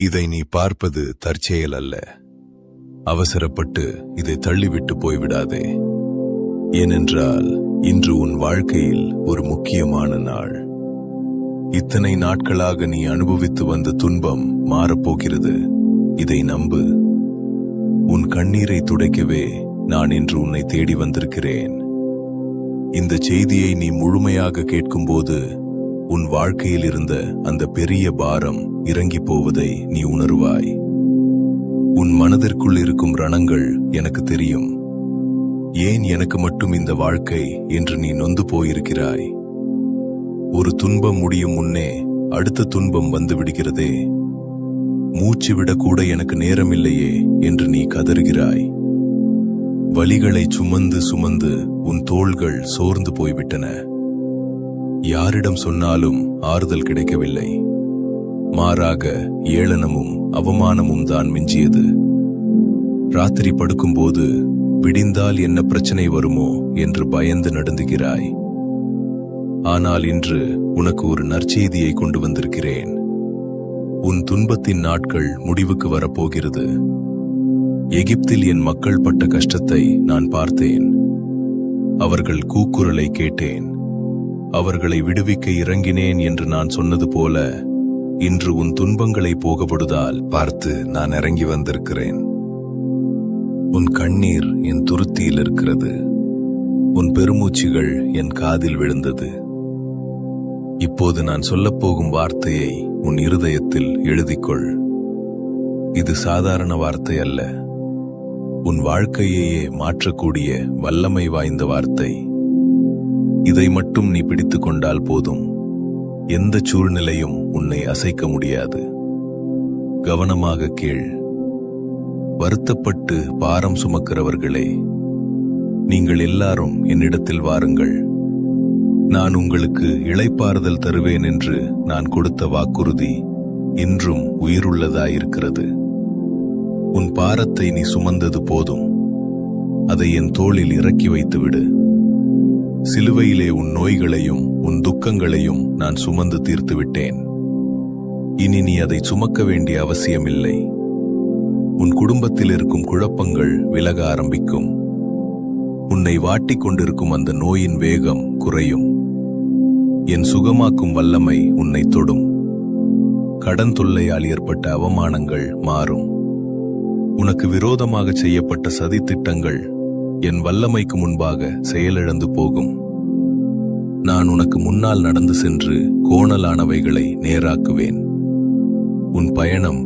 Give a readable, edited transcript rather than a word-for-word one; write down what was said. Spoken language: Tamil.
இதை நீ பார்ப்பது தற்செயல் அல்ல. அவசரப்பட்டு இதை தள்ளிவிட்டு போய்விடாதே. ஏனென்றால் இன்று உன் வாழ்க்கையில் ஒரு முக்கியமான நாள். இத்தனை நாட்களாக நீ அனுபவித்து வந்த துன்பம் மாறப்போகிறது. இதை நம்பு. உன் கண்ணீரை துடைக்கவே நான் இன்று உன்னை தேடி வந்திருக்கிறேன். இந்த செய்தியை நீ முழுமையாக கேட்கும்போது உன் வாழ்க்கையில் இருந்த அந்த பெரிய பாரம் இறங்கி போவதை நீ உணர்வாய். உன் மனதிற்குள் இருக்கும் ரணங்கள் எனக்கு தெரியும். ஏன் எனக்கு மட்டும் இந்த வாழ்க்கை என்று நீ நொந்து போயிருக்கிறாய். ஒரு துன்பம் முடியும் முன்னே அடுத்த துன்பம் வந்து விடுகிறதே. மூச்சு விடக்கூட எனக்கு நேரமில்லையே என்று நீ கதறுகிறாய். வலிகளை சுமந்து சுமந்து உன் தோள்கள் சோர்ந்து போய்விட்டன. யாரிடம் சொன்னாலும் ஆறுதல் கிடைக்கவில்லை. மாறாக ஏளனமும் அவமானமும் தான் மிஞ்சியது. ராத்திரி படுக்கும்போது விடிந்தால் என்ன பிரச்சனை வருமோ என்று பயந்து நடுங்குகிறாய். ஆனால் இன்று உனக்கு ஒரு நற்செய்தியை கொண்டு வந்திருக்கிறேன். உன் துன்பத்தின் நாட்கள் முடிவுக்கு வரப்போகிறது. எகிப்தில் என் மக்கள் பட்ட கஷ்டத்தை நான் பார்த்தேன். அவர்கள் கூக்குரலை கேட்டேன். அவர்களை விடுவிக்க இறங்கினேன் என்று நான் சொன்னது போல இன்று உன் துன்பங்களை போகப்படுதால் பார்த்து நான் இறங்கி வந்திருக்கிறேன். உன் கண்ணீர் என் துருத்தியில் இருக்கிறது. உன் பெருமூச்சுகள் என் காதில் விழுந்தது. இப்போது நான் சொல்லப்போகும் வார்த்தையை உன் இருதயத்தில் எழுதிக்கொள். இது சாதாரண வார்த்தை அல்ல. உன் வாழ்க்கையையே மாற்றக்கூடிய வல்லமை வாய்ந்த வார்த்தை. இதை மட்டும் நீ பிடித்துக் கொண்டால் போதும். எந்த சூழ்நிலையும் உன்னை அசைக்க முடியாது. கவனமாக கேள். வருத்தப்பட்டு பாரம் சுமக்கிறவர்களே, நீங்கள் எல்லாரும் என்னிடத்தில் வாருங்கள். நான் உங்களுக்கு இளைப்பாறுதல் தருவேன் என்று நான் கொடுத்த வாக்குறுதி இன்றும் உயிருள்ளதாயிருக்கிறது. உன் பாரத்தை நீ சுமந்தது போதும். அதை என் தோளில் இறக்கி வைத்துவிடு. சிலுவையிலே உன் நோய்களையும் உன் துக்கங்களையும் நான் சுமந்து தீர்த்து விட்டேன். இனி நீ அதை சுமக்க வேண்டிய அவசியமில்லை. உன் குடும்பத்தில் இருக்கும் குழப்பங்கள் விலக ஆரம்பிக்கும். உன்னை வாட்டிக் கொண்டிருக்கும் அந்த நோயின் வேகம் குறையும். என் சுகமாக்கும் வல்லமை உன்னை தொடும். கடன் தொல்லையால் ஏற்பட்ட அவமானங்கள் மாறும். உனக்கு விரோதமாக செய்யப்பட்ட சதித்திட்டங்கள் என் வல்லமைக்கு முன்பாக செயலிழந்து போகும். நான் உனக்கு முன்னால் நடந்து சென்று கோணலானவைகளை நேராக்குவேன். உன் பயணம்